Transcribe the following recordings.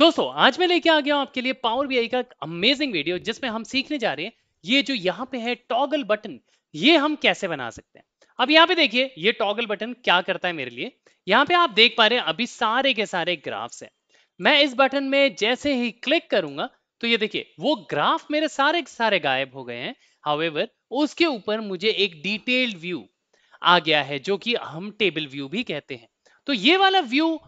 दोस्तों आज मैं लेके आ गया हूं आपके लिए पावर बीआई का अमेजिंग वीडियो जिसमें हम सीखने जा रहे हैं ये जो यहाँ पे है टॉगल बटन ये हम कैसे बना सकते हैं। अब यहाँ पे देखिए ये टॉगल बटन क्या करता है मेरे लिए। यहाँ पे आप देख पा रहे हैं अभी सारे के सारे ग्राफ्स हैं। मैं इस बटन में जैसे ही क्लिक करूंगा तो ये देखिए वो ग्राफ मेरे सारे के सारे गायब हो गए हैं। हाउएवर उसके ऊपर मुझे एक डिटेल्ड व्यू आ गया है जो कि हम टेबल व्यू भी कहते हैं। तो ये वाला व्यू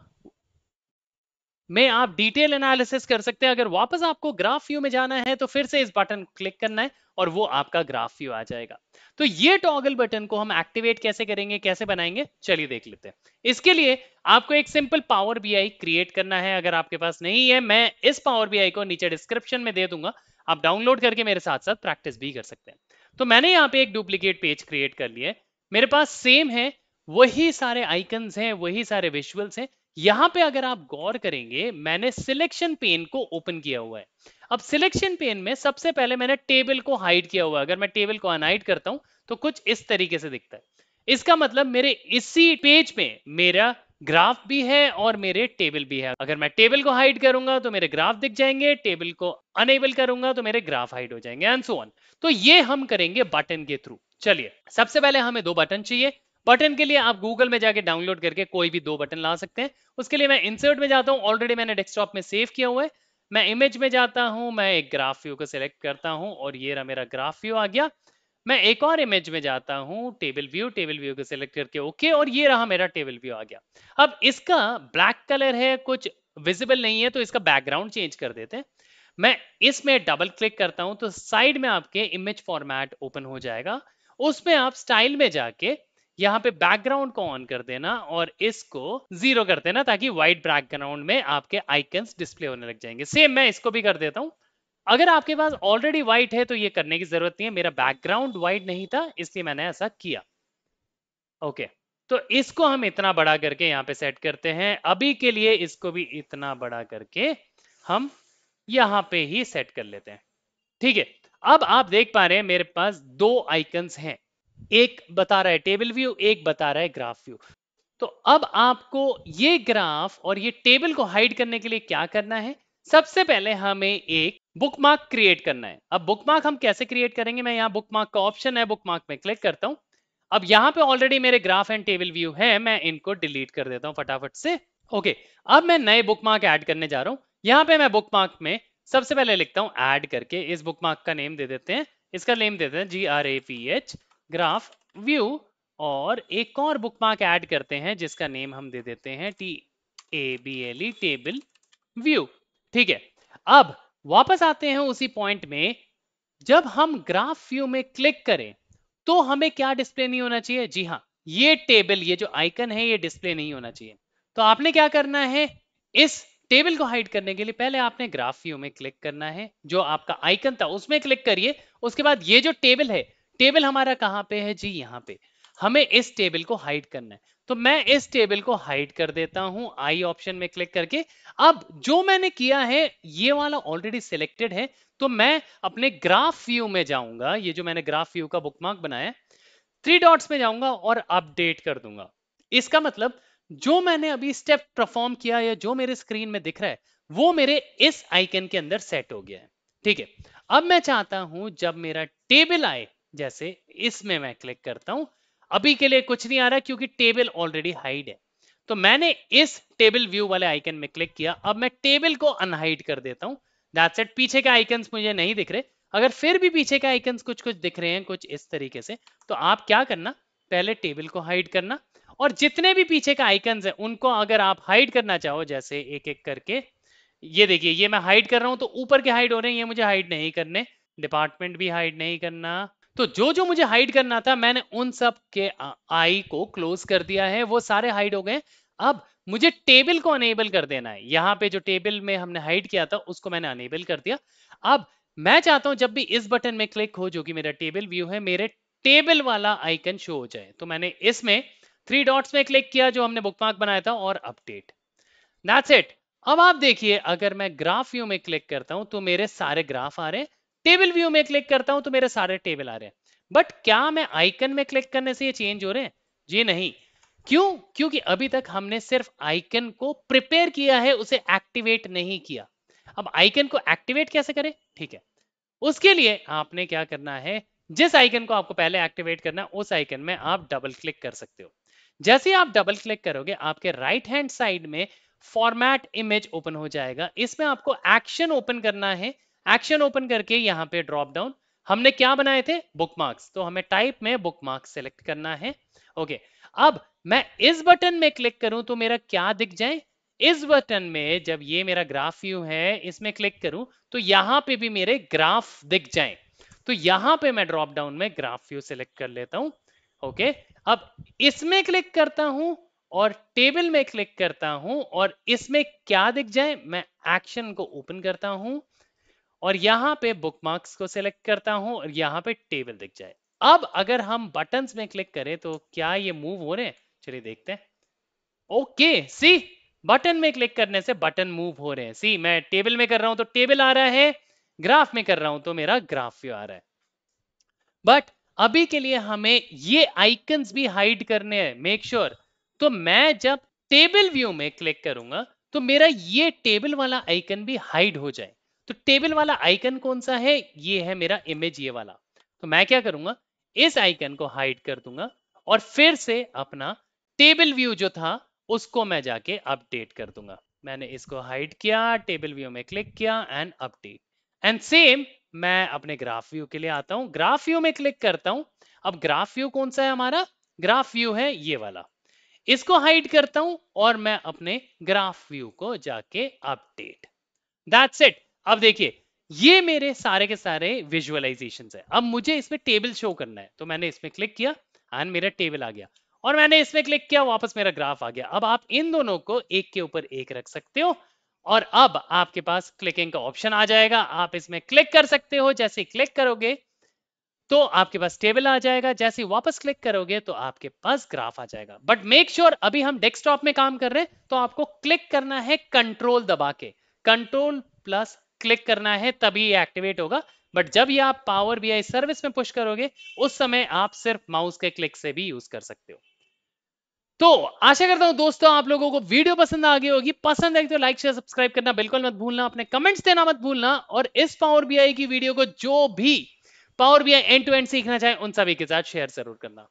में आप डिटेल एनालिसिस कर सकते हैं। अगर वापस आपको ग्राफ व्यू में जाना है तो फिर से इस बटन को क्लिक करना है और वो आपका ग्राफ व्यू आ जाएगा। तो ये टॉगल बटन को हम एक्टिवेट कैसे करेंगे, कैसे बनाएंगे, चलिए देख लेते हैं। इसके लिए आपको एक सिंपल पावर बीआई क्रिएट करना है। अगर आपके पास नहीं है मैं इस पावर बीआई को नीचे डिस्क्रिप्शन में दे दूंगा, आप डाउनलोड करके मेरे साथ साथ प्रैक्टिस भी कर सकते हैं। तो मैंने यहाँ पे एक डुप्लीकेट पेज क्रिएट कर लिया है। मेरे पास सेम है, वही सारे आइकन्स हैं, वही सारे विजुअल्स हैं। यहां पे अगर आप गौर करेंगे मैंने सिलेक्शन पेन को ओपन किया हुआ है। अब सिलेक्शन पेन में सबसे पहले मैंने टेबल को हाइड किया हुआ है। अगर मैं टेबल को अनहाइड करता हूं तो कुछ इस तरीके से दिखता है। इसका मतलब मेरे इसी पेज में मेरा ग्राफ भी है और मेरे टेबल भी है। अगर मैं टेबल को हाइड करूंगा तो मेरे ग्राफ दिख जाएंगे, टेबल को अनेबल करूंगा तो मेरे ग्राफ हाइड हो जाएंगे एंड सो ऑन। तो ये हम करेंगे बटन के थ्रू। चलिए सबसे पहले हमें दो बटन चाहिए। बटन के लिए आप गूगल में जाके डाउनलोड करके कोई भी दो बटन ला सकते हैं। उसके लिए मैं इंसर्ट में जाता हूं, ऑलरेडी मैंने डेस्कटॉप में सेव किया हुआ है। मैं इमेज में जाता हूं, मैं एक ग्राफ व्यू को सिलेक्ट करता हूं और ये रहा मेरा ग्राफ व्यू आ गया। मैं एक और इमेज में जाता हूं, टेबल व्यू को सिलेक्ट करके ओके, और ये रहा मेरा टेबल व्यू आ गया। अब इसका ब्लैक कलर है, कुछ विजिबल नहीं है, तो इसका बैकग्राउंड चेंज कर देते हैं। मैं इसमें डबल क्लिक करता हूं तो साइड में आपके इमेज फॉर्मेट ओपन हो जाएगा। उसमें आप स्टाइल में जाके यहाँ पे बैकग्राउंड को ऑन कर देना और इसको 0 कर देना ताकि व्हाइट बैकग्राउंड में आपके आइकन्स डिस्प्ले होने लग जाएंगे। सेम मैं इसको भी कर देता हूँ। अगर आपके पास ऑलरेडी व्हाइट है तो ये करने की जरूरत नहीं है, मेरा बैकग्राउंड व्हाइट नहीं था इसलिए मैंने ऐसा किया। ओके, तो इसको हम इतना बड़ा करके यहाँ पे सेट करते हैं। अभी के लिए इसको भी इतना बड़ा करके हम यहाँ पे ही सेट कर लेते हैं। ठीक है, अब आप देख पा रहे हैं मेरे पास दो आइकन्स हैं, एक बता रहा है टेबल व्यू, एक बता रहा है ग्राफ व्यू। तो अब आपको ये ग्राफ और ये टेबल को हाइड करने के लिए क्या करना है? सबसे पहले हमें एक बुकमार्क क्रिएट करना है। अब बुकमार्क हम कैसे क्रिएट करेंगे? मैं यहाँ बुकमार्क का ऑप्शन है, बुकमार्क में क्लिक करता हूं। अब यहाँ पे ऑलरेडी मेरे ग्राफ एंड टेबल व्यू है, मैं इनको डिलीट कर देता हूँ फटाफट से। ओके, अब मैं नए बुकमार्क ऐड करने जा रहा हूँ। यहाँ पे मैं बुकमार्क में सबसे पहले लिखता हूँ ऐड करके, इस बुकमार्क का नेम दे देते हैं, इसका नेम देते हैं GRAPH ग्राफ व्यू। और एक और बुकमार्क ऐड करते हैं जिसका नेम हम दे देते हैं TABLE टेबल व्यू। ठीक है, अब वापस आते हैं उसी पॉइंट में। जब हम ग्राफ व्यू में क्लिक करें तो हमें क्या डिस्प्ले नहीं होना चाहिए? जी हाँ, ये टेबल, ये जो आइकन है ये डिस्प्ले नहीं होना चाहिए। तो आपने क्या करना है? इस टेबल को हाइड करने के लिए पहले आपने ग्राफ व्यू में क्लिक करना है, जो आपका आइकन था उसमें क्लिक करिए। उसके बाद ये जो टेबल है, टेबल हमारा कहाँ पे है जी? यहाँ पे। हमें इस टेबल को हाइड करना है, तो मैं इस टेबल को हाइड कर देता हूं आई ऑप्शन में क्लिक करके। अब जो मैंने किया है ये वाला ऑलरेडी सिलेक्टेड है, तो मैं अपने ग्राफ व्यू में जाऊंगा। ये जो मैंने ग्राफ व्यू का बुकमार्क बनाया है, थ्री डॉट्स में जाऊंगा और अपडेट कर दूंगा। इसका मतलब जो मैंने अभी स्टेप परफॉर्म किया या जो मेरे स्क्रीन में दिख रहा है वो मेरे इस आइकन के अंदर सेट हो गया है। ठीक है, अब मैं चाहता हूं जब मेरा टेबल आए, जैसे इसमें मैं क्लिक करता हूं, अभी के लिए कुछ नहीं आ रहा क्योंकि टेबल ऑलरेडी हाइड है। तो मैंने इस टेबल व्यू वाले आइकन में क्लिक किया, अब मैं टेबल को अनहाइड कर देता हूं। दैट्स इट, पीछे के आइकन्स मुझे नहीं दिख रहे। अगर फिर भी पीछे के आइकन्स कुछ कुछ दिख रहे हैं कुछ इस तरीके से, तो आप क्या करना, पहले टेबल को हाइड करना और जितने भी पीछे के आइकन्स हैं उनको अगर आप हाइड करना चाहो, जैसे एक एक करके, ये देखिए ये मैं हाइड कर रहा हूं तो ऊपर के हाइड हो रहे हैं, ये मुझे हाइड नहीं करने। डिपार्टमेंट भी हाइड नहीं करना। तो जो जो मुझे हाइड करना था मैंने उन सब के आई को क्लोज कर दिया है, वो सारे हाइड हो गए। अब मुझे टेबल को अनेबल कर देना है। यहाँ पे जो टेबल में हमने हाइड किया था उसको मैंने अनेबल कर दिया। अब मैं चाहता हूं जब भी इस बटन में क्लिक हो, जो कि मेरा टेबल व्यू है, मेरे टेबल वाला आइकन शो हो जाए। तो मैंने इसमें थ्री डॉट्स में क्लिक किया जो हमने बुकमार्क बनाया था और अपडेट। That's it. अब आप देखिए अगर मैं ग्राफ व्यू में क्लिक करता हूं तो मेरे सारे ग्राफ आ रहे हैं, टेबल व्यू में क्लिक करता हूं तो मेरे सारे टेबल आ रहे हैं। बट क्या मैं आइकन में क्लिक करने से ये चेंज हो रहे हैं? जी नहीं। क्यों? क्योंकि अभी तक हमने सिर्फ आइकन को प्रिपेयर किया है, उसे एक्टिवेट नहीं किया। अब आइकन को एक्टिवेट कैसे करें? ठीक है, उसके लिए आपने क्या करना है, जिस आइकन को आपको पहले एक्टिवेट करना है उस आइकन में आप डबल क्लिक कर सकते हो। जैसे ही आप डबल क्लिक करोगे आपके राइट हैंड साइड में फॉर्मेट इमेज ओपन हो जाएगा। इसमें आपको एक्शन ओपन करना है। एक्शन ओपन करके यहाँ पे ड्रॉप डाउन, हमने क्या बनाए थे? बुकमार्क्स, तो हमें टाइप में बुकमार्क्स सेलेक्ट करना है। ओके, अब मैं इस बटन में क्लिक करूं तो मेरा क्या दिख जाए? इस बटन में जब ये मेरा ग्राफ व्यू है इसमें क्लिक करूं तो यहां पे भी मेरे ग्राफ दिख जाए। तो यहां पे मैं ड्रॉप डाउन में ग्राफ व्यू सेलेक्ट कर लेता हूं। ओके, अब इसमें क्लिक करता हूं और टेबल में क्लिक करता हूं और इसमें क्या दिख जाए? मैं एक्शन को ओपन करता हूं और यहां पे बुकमार्क्स को सिलेक्ट करता हूं और यहां पे टेबल दिख जाए। अब अगर हम बटन्स में क्लिक करें तो क्या ये मूव हो रहे हैं? चलिए देखते हैं। ओके, सी, बटन में क्लिक करने से बटन मूव हो रहे हैं। सी, मैं टेबल में कर रहा हूं तो टेबल आ रहा है, ग्राफ में कर रहा हूं तो मेरा ग्राफ व्यू आ रहा है। बट अभी के लिए हमें ये आइकन्स भी हाइड करने हैं, मेक श्योर। तो मैं जब टेबल व्यू में क्लिक करूंगा तो मेरा ये टेबल वाला आइकन भी हाइड हो जाए। तो टेबल वाला आइकन कौन सा है? ये है मेरा इमेज, ये वाला। तो मैं क्या करूंगा, इस आइकन को हाइड कर दूंगा और फिर से अपना टेबल व्यू जो था उसको मैं जाके अपडेट कर दूंगा। मैंने इसको हाइड किया, टेबल व्यू में क्लिक किया एंड अपडेट। एंड सेम मैं अपने ग्राफ व्यू के लिए आता हूं, ग्राफ व्यू में क्लिक करता हूं। अब ग्राफ व्यू कौन सा है हमारा? ग्राफ व्यू है ये वाला। इसको हाइड करता हूं और मैं अपने ग्राफ व्यू को जाके अपडेट। That's it. अब देखिए, ये मेरे सारे के सारे विजुअलाइजेशंस है। अब मुझे इसमें टेबल शो करना है तो मैंने इसमें क्लिक किया एंड मेरा टेबल आ गया, और मैंने इसमें क्लिक किया वापस मेरा ग्राफ आ गया। अब आप इन दोनों को एक के ऊपर एक रख सकते हो और अब आपके पास क्लिकिंग का ऑप्शन आ जाएगा। आप इसमें क्लिक कर सकते हो, जैसे क्लिक करोगे तो आपके पास टेबल आ जाएगा, जैसे ही वापस क्लिक करोगे तो आपके पास ग्राफ आ जाएगा। बट मेक श्योर, अभी हम डेस्कटॉप में काम कर रहे हैं तो आपको क्लिक करना है कंट्रोल दबा के, कंट्रोल प्लस क्लिक करना है, तभी ये एक्टिवेट होगा। बट जब ये आप पावर बीआई सर्विस में पुश करोगे उस समय आप सिर्फ माउस के क्लिक से भी यूज कर सकते हो। तो आशा करता हूं दोस्तों आप लोगों को वीडियो पसंद आ गई होगी। पसंद आई तो लाइक शेयर सब्सक्राइब करना बिल्कुल मत भूलना, अपने कमेंट्स देना मत भूलना, और इस पावर बीआई की वीडियो को जो भी power BI end to end सीखना चाहे उन सभी के साथ शेयर जरूर करना।